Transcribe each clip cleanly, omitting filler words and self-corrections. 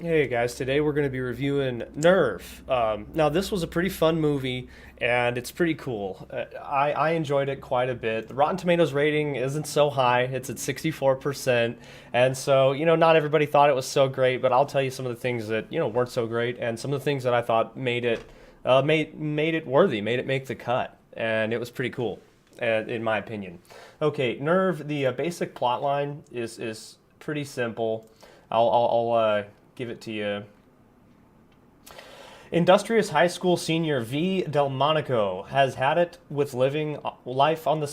Hey guys, today we're going to be reviewing Nerve. Now, this was a pretty fun movie, and it's pretty cool. I enjoyed it quite a bit. The Rotten Tomatoes rating isn't so high, it's at 64%, and so, not everybody thought it was so great, but I'll tell you some of the things that, weren't so great, and some of the things that I thought made it worthy, made it make the cut, and it was pretty cool, in my opinion. Okay, Nerve, the basic plot line is pretty simple. I'll give it to you. Industrious high school senior V. Delmonico has had it with living life on the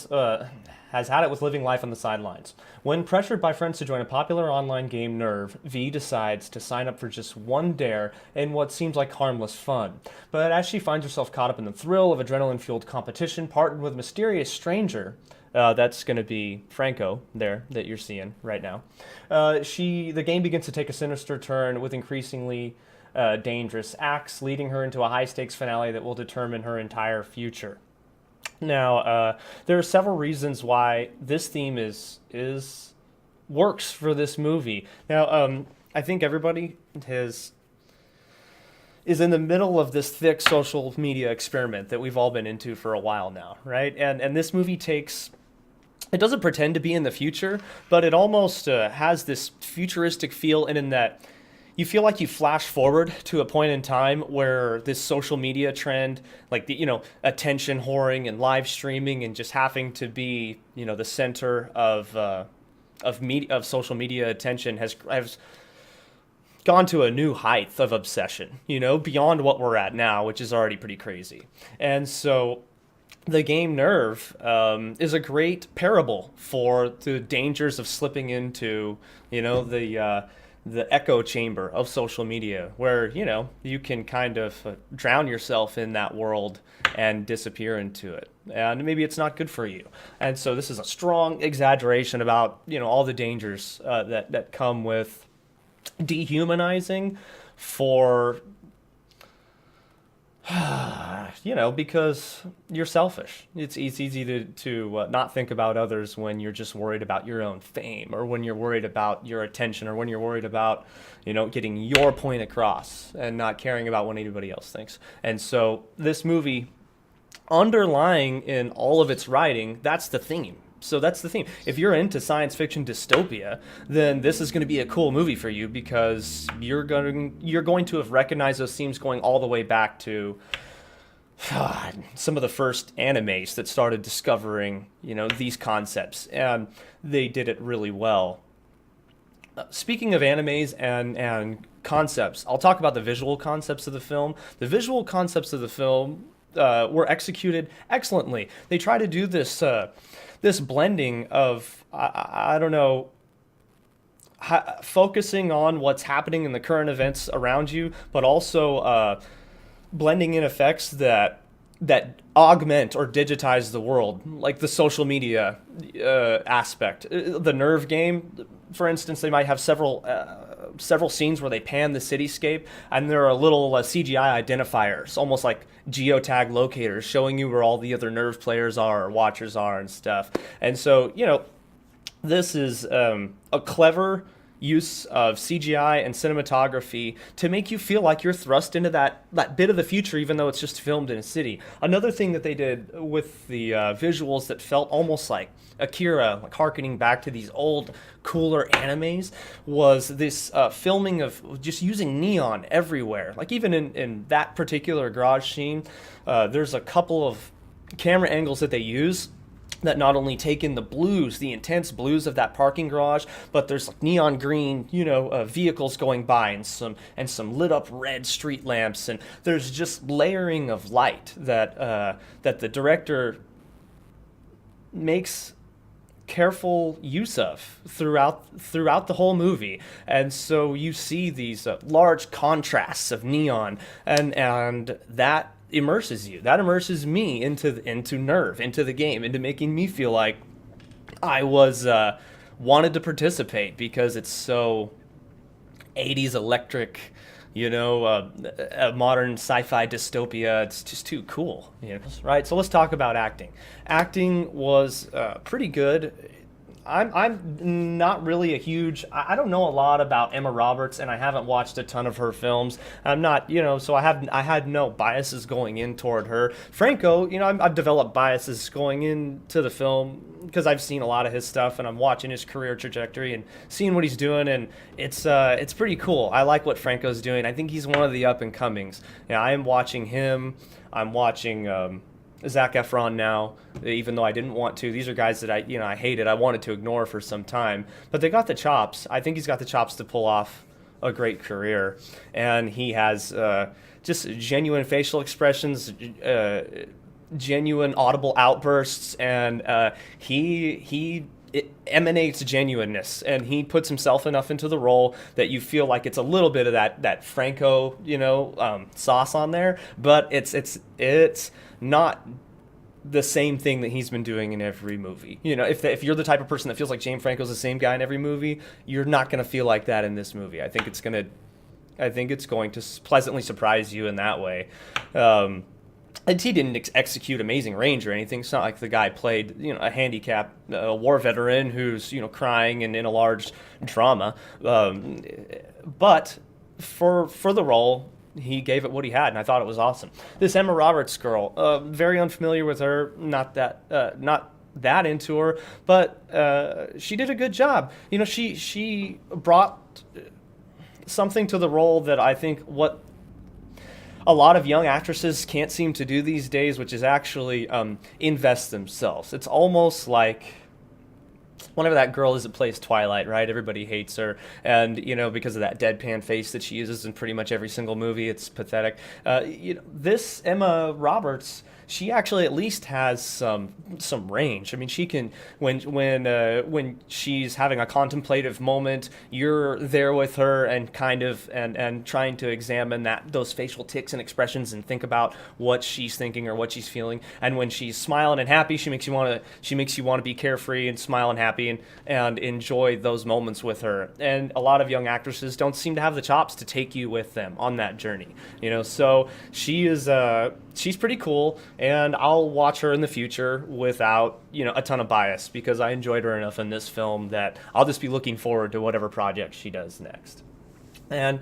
sidelines. When pressured by friends to join a popular online game, Nerve, V decides to sign up for just one dare in what seems like harmless fun. But as she finds herself caught up in the thrill of adrenaline-fueled competition, partnered with a mysterious stranger, that's going to be Franco there that you're seeing right now. The game begins to take a sinister turn with increasingly dangerous acts, leading her into a high-stakes finale that will determine her entire future. Now, there are several reasons why this theme is works for this movie. Now, I think everybody is in the middle of this thick social media experiment that we've all been into for a while now, right? And this movie it doesn't pretend to be in the future, but it almost has this futuristic feel, and in that you feel like you flash forward to a point in time where this social media trend, like attention whoring and live streaming and just having to be, the center of social media attention has gone to a new height of obsession, beyond what we're at now, which is already pretty crazy. And so the game Nerve is a great parable for the dangers of slipping into, the echo chamber of social media, where you can kind of drown yourself in that world and disappear into it, and maybe it's not good for you. And so this is a strong exaggeration about all the dangers that come with dehumanizing for because you're selfish. It's easy to not think about others when you're just worried about your own fame, or when you're worried about your attention, or when you're worried about, getting your point across and not caring about what anybody else thinks. And so this movie, underlying in all of its writing, that's the theme. So that's the theme. If you're into science fiction dystopia, then this is going to be a cool movie for you, because you're going to have recognized those themes going all the way back to some of the first animes that started discovering, these concepts, and they did it really well. Speaking of animes and concepts, I'll talk about the visual concepts of the film. The visual concepts of the film were executed excellently. They try to do this blending of, I don't know, focusing on what's happening in the current events around you, but also blending in effects that augment or digitize the world, like the social media aspect. The Nerve game, for instance, they might have several scenes where they pan the cityscape, and there are little CGI identifiers, almost like geotag locators, showing you where all the other Nerve players are or watchers are and stuff. And so, this is a clever use of CGI and cinematography to make you feel like you're thrust into that bit of the future, even though it's just filmed in a city. Another thing that they did with the visuals that felt almost like Akira, like harkening back to these old, cooler animes, was this filming of just using neon everywhere. Like even in that particular garage scene, there's a couple of camera angles that they use that not only take in the intense blues of that parking garage, but there's like neon green, vehicles going by, and some lit up red street lamps, and there's just layering of light that the director makes careful use of throughout the whole movie. And so you see these large contrasts of neon, and that immerses you. That immerses me into Nerve, into the game, into making me feel like I was wanted to participate, because it's so 80s electric, a modern sci-fi dystopia. It's just too cool, right? So let's talk about acting. Acting was pretty good. I'm not really a huge. I don't know a lot about Emma Roberts, and I haven't watched a ton of her films. I'm not, so I had no biases going in toward her. Franco, I've developed biases going into the film because I've seen a lot of his stuff, and I'm watching his career trajectory and seeing what he's doing, and it's pretty cool. I like what Franco's doing. I think he's one of the up and comings. I am watching him. I'm watching. Zac Efron now, even though I didn't want to. These are guys that I hated. I wanted to ignore for some time, but they got the chops. I think he's got the chops to pull off a great career, and he has just genuine facial expressions, genuine audible outbursts, and he it emanates genuineness, and he puts himself enough into the role that you feel like it's a little bit of that Franco sauce on there, but it's not the same thing that he's been doing in every movie. If you're the type of person that feels like James Franco's the same guy in every movie, you're not going to feel like that in this movie. I think it's going to pleasantly surprise you in that way. And he didn't execute amazing range or anything. It's not like the guy played, a handicapped war veteran who's, crying and in a large trauma. But for the role, he gave it what he had, and I thought it was awesome. This Emma Roberts girl, very unfamiliar with her, not that into her, but she did a good job. She brought something to the role that I think what a lot of young actresses can't seem to do these days, which is actually invest themselves. It's almost like whenever that girl is that plays Twilight, right? Everybody hates her, and because of that deadpan face that she uses in pretty much every single movie, it's pathetic. This Emma Roberts, she actually at least has some range. I mean, she can when she's having a contemplative moment, you're there with her and kind of and trying to examine those facial tics and expressions and think about what she's thinking or what she's feeling. And when she's smiling and happy, she makes you want to be carefree and smile and happy and enjoy those moments with her. And a lot of young actresses don't seem to have the chops to take you with them on that journey. So she's pretty cool, and I'll watch her in the future without a ton of bias because I enjoyed her enough in this film that I'll just be looking forward to whatever project she does next. And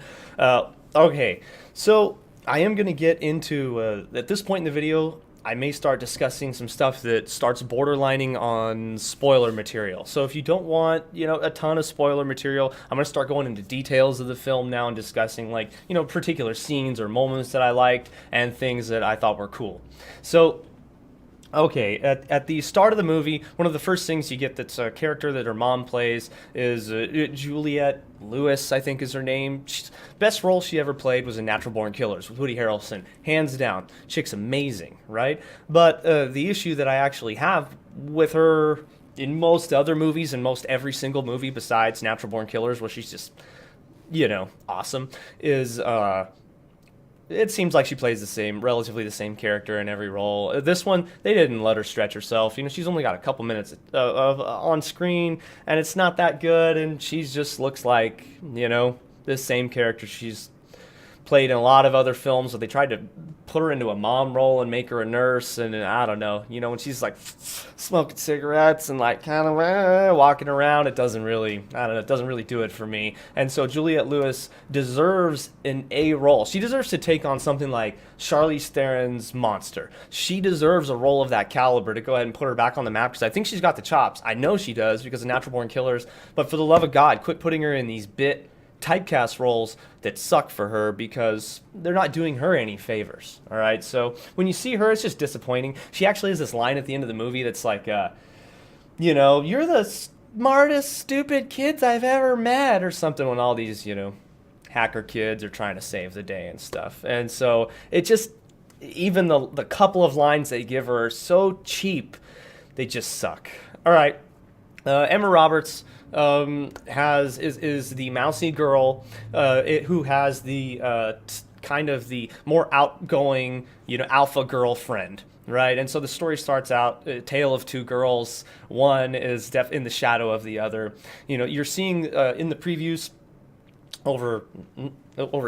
okay, so I am going to get into at this point in the video, I may start discussing some stuff that starts borderlining on spoiler material. So if you don't want, a ton of spoiler material, I'm going to start going into details of the film now and discussing particular scenes or moments that I liked and things that I thought were cool. So okay, at the start of the movie, one of the first things you get that's a character that her mom plays is Juliette Lewis, I think is her name. Best role she ever played was in Natural Born Killers with Woody Harrelson. Hands down. Chick's amazing, right? But the issue that I actually have with her in most other movies, and most every single movie besides Natural Born Killers, where she's just, awesome, is it seems like she plays relatively the same character in every role. This one, they didn't let her stretch herself. She's only got a couple minutes of on screen, and it's not that good, and she just looks like, this same character she's played in a lot of other films where they tried to put her into a mom role and make her a nurse, and I don't know, when she's like smoking cigarettes and like kind of walking around, it doesn't really do it for me. And so Juliette Lewis deserves an A role. She deserves to take on something like Charlize Theron's Monster. She deserves a role of that caliber to go ahead and put her back on the map because I think she's got the chops. I know she does because of Natural Born Killers, but for the love of God, quit putting her in these typecast roles that suck for her because they're not doing her any favors. All right, so when you see her, it's just disappointing. She actually has this line at the end of the movie that's like, you're the smartest stupid kids I've ever met, or something, when all these hacker kids are trying to save the day and stuff. And so it just, even the couple of lines they give her are so cheap, they just suck. All right, Emma Roberts is the mousy girl who has the kind of the more outgoing alpha girlfriend, right? And so the story starts out a tale of two girls. One is in the shadow of the other. You're seeing in the previews over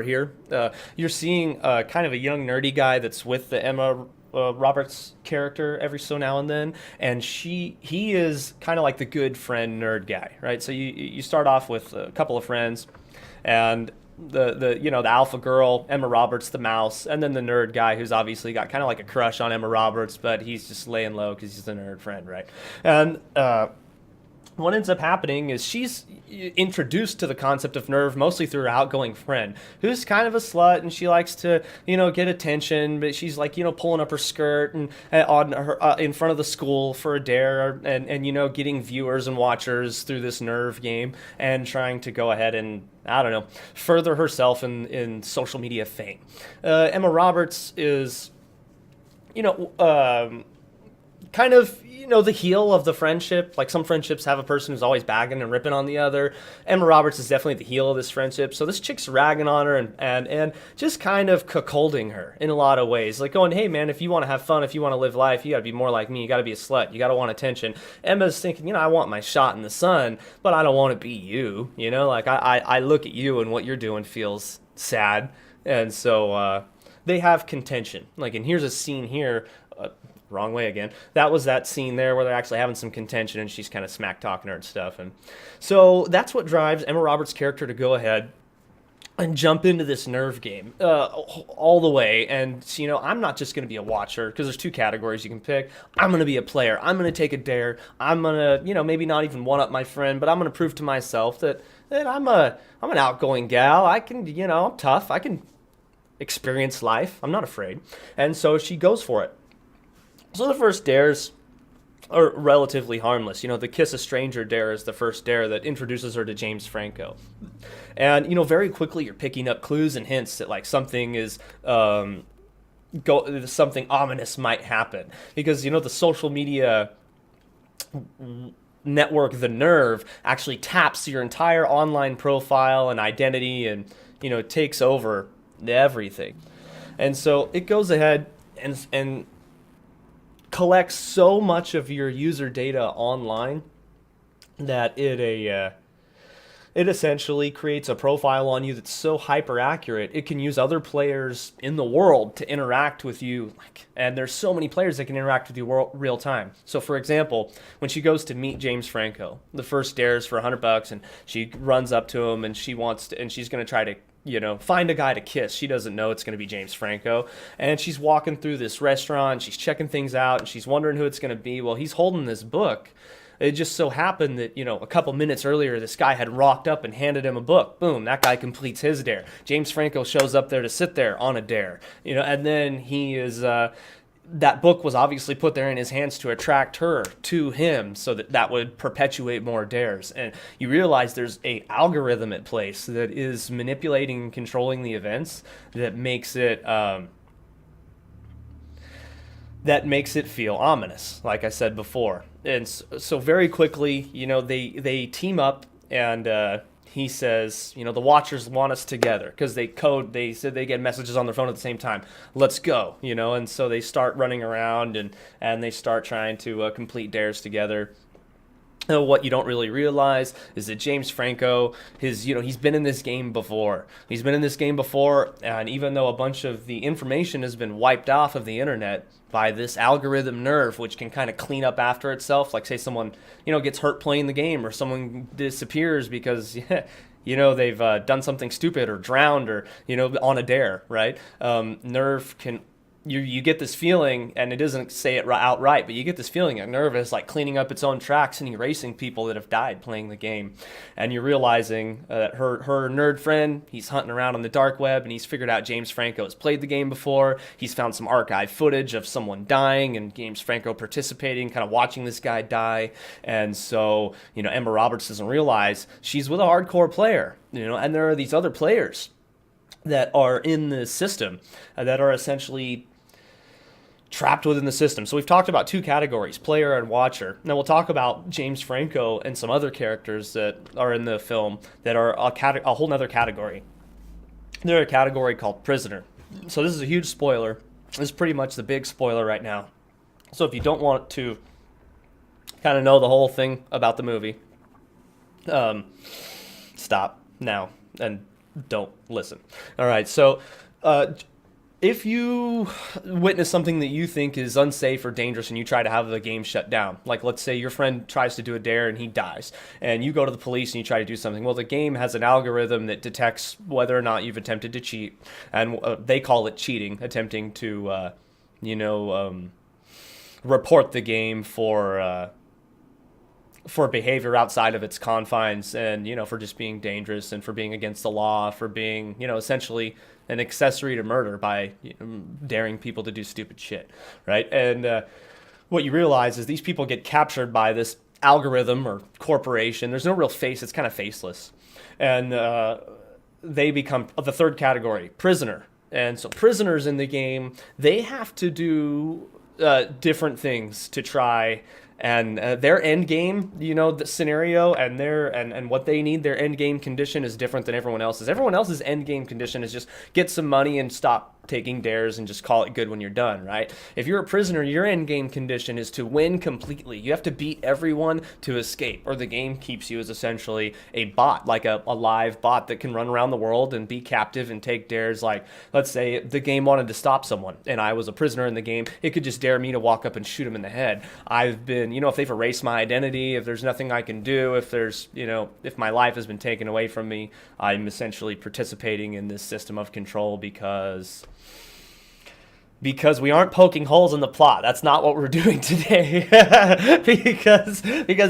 here, you're seeing kind of a young nerdy guy that's with the Emma Robert's character every so now and then, and he is kind of like the good friend nerd guy, right? So you start off with a couple of friends, and the alpha girl Emma Roberts, the mouse, and then the nerd guy who's obviously got kind of like a crush on Emma Roberts, but he's just laying low because he's the nerd friend, right? And what ends up happening is she's introduced to the concept of nerve mostly through her outgoing friend, who's kind of a slut, and she likes to, get attention, but she's like, pulling up her skirt and on her in front of the school for a dare, and getting viewers and watchers through this nerve game and trying to go ahead and, I don't know, further herself in social media fame. Emma Roberts is, kind of the heel of the friendship. Like, some friendships have a person who's always bagging and ripping on the other. Emma Roberts is definitely the heel of this friendship. So this chick's ragging on her and just kind of cuckolding her in a lot of ways, like going, hey man, if you want to have fun, if you want to live life, you got to be more like me, you got to be a slut, you got to want attention. Emma's thinking, I want my shot in the sun, but I don't want to be you. Like, I look at you and what you're doing feels sad. And so they have contention, like, and here's a scene here, wrong way again. That was that scene there where they're actually having some contention, and she's kind of smack talking her and stuff. And so that's what drives Emma Roberts' character to go ahead and jump into this nerve game all the way. And I'm not just going to be a watcher, because there's two categories you can pick. I'm going to be a player. I'm going to take a dare. I'm going to maybe not even one up my friend, but I'm going to prove to myself that I'm an outgoing gal. I can I'm tough. I can experience life. I'm not afraid. And so she goes for it. So the first dares are relatively harmless. The kiss a stranger dare is the first dare that introduces her to James Franco. And, very quickly you're picking up clues and hints that, like, something is, something ominous might happen. Because, the social media network, the Nerve, actually taps your entire online profile and identity and, takes over everything. And so it goes ahead and collects so much of your user data online that it essentially creates a profile on you that's so hyper accurate it can use other players in the world to interact with you, and there's so many players that can interact with you real time. So for example, when she goes to meet James Franco, the first dare is for $100, and she runs up to him and she's going to try to find a guy to kiss. She doesn't know it's going to be James Franco. And she's walking through this restaurant, she's checking things out, and she's wondering who it's going to be. Well, he's holding this book. It just so happened that, a couple minutes earlier, this guy had rocked up and handed him a book. Boom, that guy completes his dare. James Franco shows up there to sit there on a dare. And then he is... that book was obviously put there in his hands to attract her to him, so that would perpetuate more dares. And you realize there's a algorithm at place that is manipulating and controlling the events that makes it feel ominous, like I said before. And so very quickly, they team up, and he says, the Watchers want us together, because they said they get messages on their phone at the same time. Let's go, and so they start running around and they start trying to complete dares together. What you don't really realize is that James Franco, he's been in this game before. And even though a bunch of the information has been wiped off of the internet by this algorithm Nerve, which can kind of clean up after itself, like say someone, gets hurt playing the game, or someone disappears because, they've done something stupid or drowned or, on a dare, right? Nerve can... You get this feeling, and it doesn't say it outright, but you get this feeling that Nerve is like cleaning up its own tracks and erasing people that have died playing the game. And you're realizing that her nerd friend, he's hunting around on the dark web, and he's figured out James Franco has played the game before. He's found some archive footage of someone dying and James Franco participating, kind of watching this guy die. And so, Emma Roberts doesn't realize she's with a hardcore player, and there are these other players that are in the system that are essentially trapped within the system. So we've talked about two categories, player and watcher. Now we'll talk about James Franco and some other characters that are in the film that are a whole nother category. They're a category called prisoner. So this is a huge spoiler. This is pretty much the big spoiler right now. So if you don't want to kind of know the whole thing about the movie, stop now and don't listen. All right, so if you witness something that you think is unsafe or dangerous and you try to have the game shut down, like let's say your friend tries to do a dare and he dies, and you go to the police and you try to do something, well, the game has an algorithm that detects whether or not you've attempted to cheat, and they call it cheating, attempting to, you know, report the game for behavior outside of its confines, and for just being dangerous and for being against the law, for being essentially an accessory to murder by daring people to do stupid shit, right? And what you realize is these people get captured by this algorithm or corporation. There's no real face. It's kind of faceless. And they become the third category, prisoner. And so prisoners in the game, they have to do different things to try, and their end game, the scenario and and what they need, their end game condition is different than everyone else's. Everyone else's end game condition is just get some money and stop taking dares and just call it good when you're done, right? If you're a prisoner, your end game condition is to win completely. You have to beat everyone to escape, or the game keeps you as essentially a bot, like a live bot that can run around the world and be captive and take dares. Like, let's say the game wanted to stop someone and I was a prisoner in the game, it could just dare me to walk up and shoot him in the head. I've been, if they've erased my identity, if there's nothing I can do, if there's, if my life has been taken away from me, I'm essentially participating in this system of control because we aren't poking holes in the plot. That's not what we're doing today. because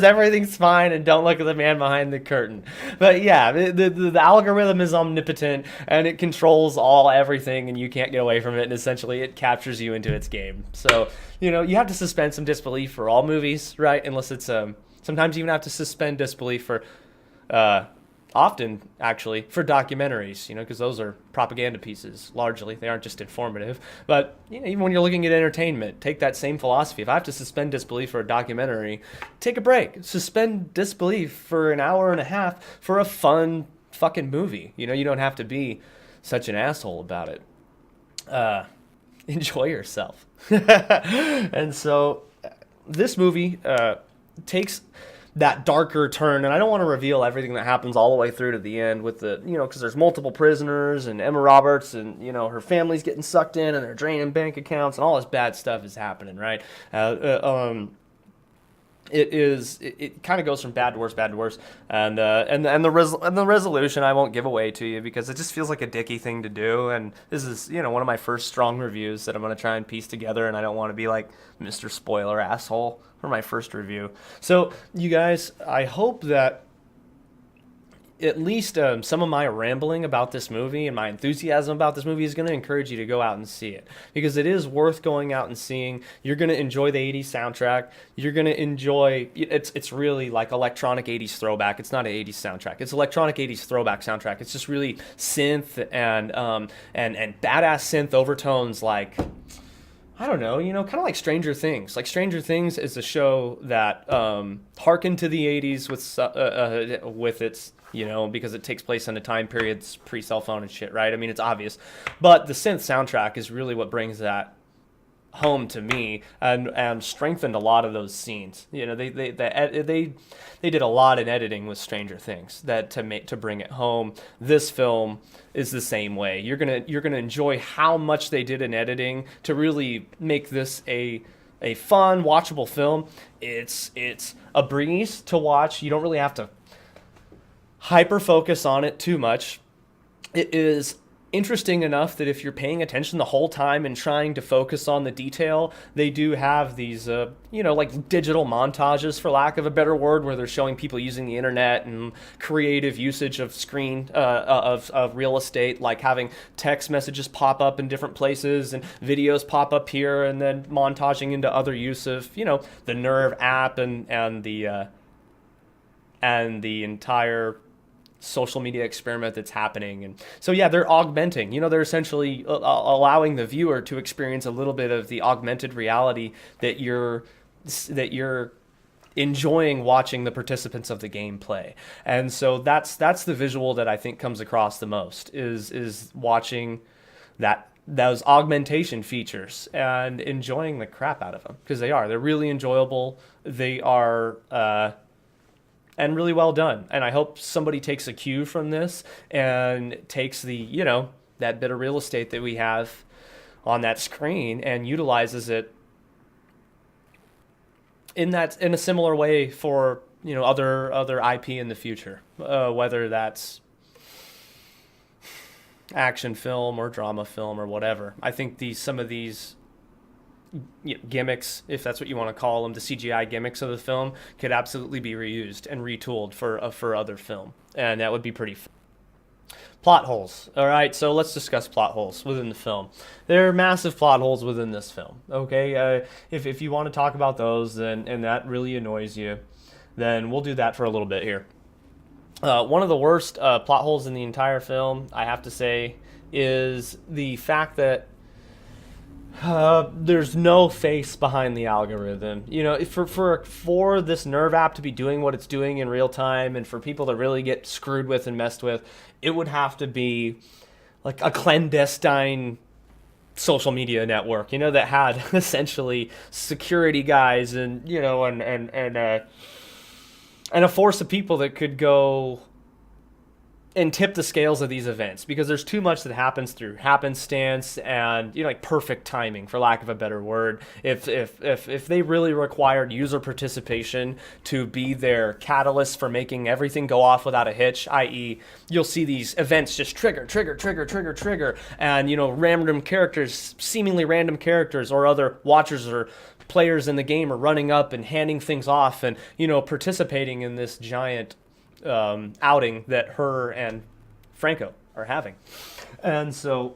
everything's fine, and don't look at the man behind the curtain. But yeah, the algorithm is omnipotent, and it controls everything, and you can't get away from it, and essentially it captures you into its game. So, you have to suspend some disbelief for all movies, right? Unless it's sometimes you even have to suspend disbelief for often actually for documentaries, because those are propaganda pieces largely. They aren't just informative. But even when you're looking at entertainment, take that same philosophy. If I have to suspend disbelief for a documentary, take a break. Suspend disbelief for an hour and a half for a fun fucking movie. You don't have to be such an asshole about it. Enjoy yourself. And so this movie takes that darker turn, and I don't want to reveal everything that happens all the way through to the end with the, because there's multiple prisoners, and Emma Roberts, and, her family's getting sucked in, and they're draining bank accounts, and all this bad stuff is happening, right? It kind of goes from bad to worse, and the resolution I won't give away to you because it just feels like a dicky thing to do, and this is one of my first strong reviews that I'm going to try and piece together, and I don't want to be like Mr. Spoiler asshole for my first review. So you guys, I hope that at least some of my rambling about this movie and my enthusiasm about this movie is going to encourage you to go out and see it, because it is worth going out and seeing. You're going to enjoy the 80s soundtrack. You're going to enjoy it's really like electronic 80s throwback. It's not an 80s soundtrack. It's electronic 80s throwback soundtrack. It's just really synth and badass synth overtones, like, I don't know, kind of like Stranger Things. Like, Stranger Things is a show that harkened to the 80s with its, because it takes place in a time period pre-cell phone and shit, right? I mean, it's obvious. But the synth soundtrack is really what brings that home to me, and strengthened a lot of those scenes. They did a lot in editing with Stranger Things to bring it home. This film is the same way. You're gonna enjoy how much they did in editing to really make this a fun, watchable film. It's a breeze to watch. You don't really have to hyper focus on it too much. It is interesting enough that if you're paying attention the whole time and trying to focus on the detail, they do have these, like digital montages, for lack of a better word, where they're showing people using the internet and creative usage of screen, of real estate, like having text messages pop up in different places and videos pop up here, and then montaging into other use of, the Nerve app and the entire social media experiment that's happening. And so yeah, they're augmenting, they're essentially allowing the viewer to experience a little bit of the augmented reality that you're enjoying watching the participants of the game play. And so that's the visual that I think comes across the most, is watching those augmentation features and enjoying the crap out of them, because they're really enjoyable. They are and really well done. And I hope somebody takes a cue from this and takes the, that bit of real estate that we have on that screen and utilizes it in a similar way for other IP in the future, whether that's action film or drama film or whatever. I think some of these gimmicks, if that's what you want to call them, the CGI gimmicks of the film, could absolutely be reused and retooled for other film, and that would be pretty fun. Plot holes. All right, so let's discuss plot holes within the film. There are massive plot holes within this film. Okay, if you want to talk about those, then and that really annoys you, then we'll do that for a little bit here. One of the worst plot holes in the entire film, I have to say, is the fact that there's no face behind the algorithm. For this Nerve app to be doing what it's doing in real time, and for people to really get screwed with and messed with, it would have to be like a clandestine social media network, that had essentially security guys and and a force of people that could go and tip the scales of these events, because there's too much that happens through happenstance and like perfect timing, for lack of a better word. If they really required user participation to be their catalyst for making everything go off without a hitch, i.e. you'll see these events just trigger, and random characters, seemingly random characters or other watchers or players in the game are running up and handing things off and participating in this giant outing that her and Franco are having. And so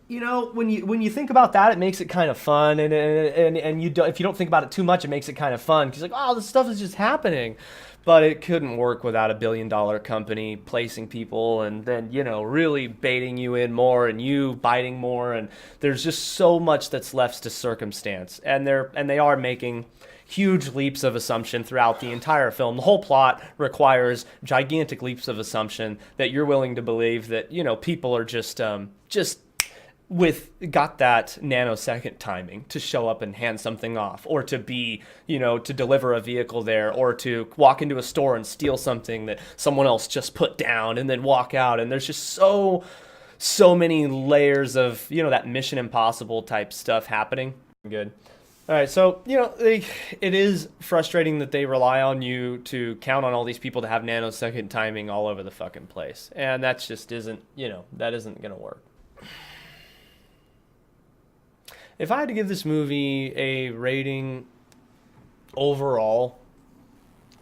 when you think about that, it makes it kind of fun, and if you don't think about it too much, it makes it kind of fun, because this stuff is just happening. But it couldn't work without a billion-dollar company placing people and then really baiting you in more and you biting more, and there's just so much that's left to circumstance, and they are making huge leaps of assumption throughout the entire film. The whole plot requires gigantic leaps of assumption that you're willing to believe that people are just got that nanosecond timing to show up and hand something off, or to be to deliver a vehicle there, or to walk into a store and steal something that someone else just put down and then walk out. And there's just so many layers of that Mission Impossible type stuff happening. Good. All right, so it is frustrating that they rely on you to count on all these people to have nanosecond timing all over the fucking place, and that just isn't that isn't gonna work. If I had to give this movie a rating overall,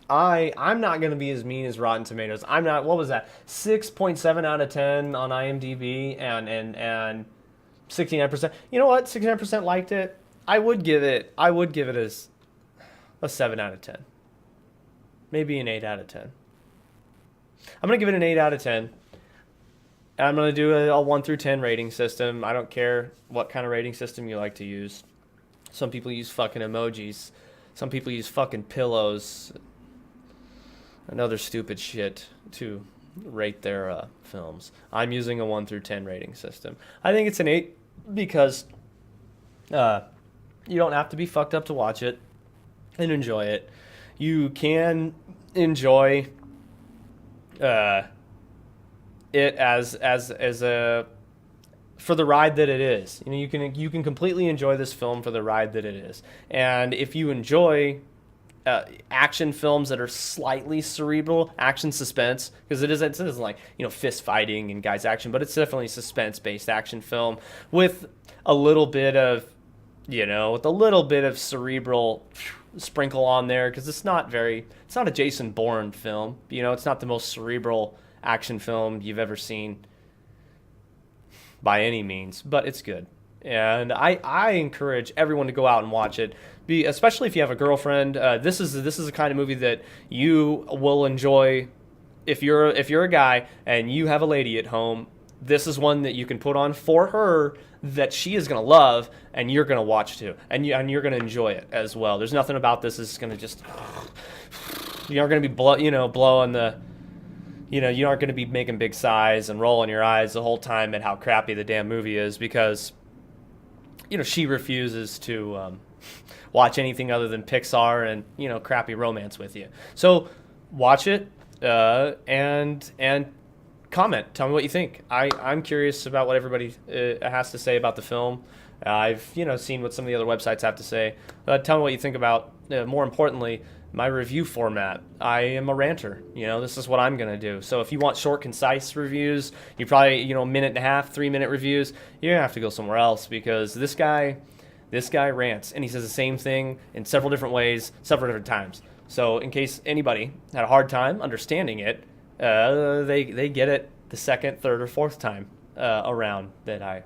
I'm not gonna be as mean as Rotten Tomatoes. I'm not. What was that? 6.7 out of 10 on IMDb, and 69%. You know what? 69% liked it. I would give it as a 7 out of 10. Maybe an 8 out of 10. I'm going to give it an 8 out of 10. And I'm going to do a 1 through 10 rating system. I don't care what kind of rating system you like to use. Some people use fucking emojis. Some people use fucking pillows and other stupid shit to rate their films. I'm using a 1 through 10 rating system. I think it's an 8 because you don't have to be fucked up to watch it and enjoy it. You can enjoy it as a for the ride that it is. You can completely enjoy this film for the ride that it is. And if you enjoy action films that are slightly cerebral, action suspense, because it isn't like fist fighting and guys action, but it's definitely a suspense based action film with a little bit of cerebral sprinkle on there, because it's not a Jason Bourne film. It's not the most cerebral action film you've ever seen by any means, but it's good. And I encourage everyone to go out and watch it, especially if you have a girlfriend. This is the kind of movie that you will enjoy if you're a guy and you have a lady at home. This is one that you can put on for her that she is going to love, and you're going to watch too, and you're going to enjoy it as well. There's nothing about this that's going to just, you aren't going to be blowing the, you aren't going to be making big sighs and rolling your eyes the whole time at how crappy the damn movie is, because she refuses to watch anything other than Pixar and crappy romance with you. So watch it and comment. Tell me what you think. I'm curious about what everybody has to say about the film. I've seen what some of the other websites have to say. Tell me what you think about. More importantly, my review format. I am a ranter. This is what I'm gonna do. So if you want short, concise reviews, you probably minute and a half, 3 minute reviews. You're gonna have to go somewhere else because this guy rants and he says the same thing in several different ways, several different times. So in case anybody had a hard time understanding it, they get it the second, third, or fourth time around that I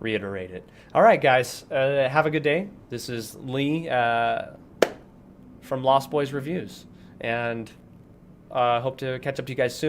reiterate it. All right, guys, have a good day. This is Lee from Lost Boys Reviews, and hope to catch up to you guys soon.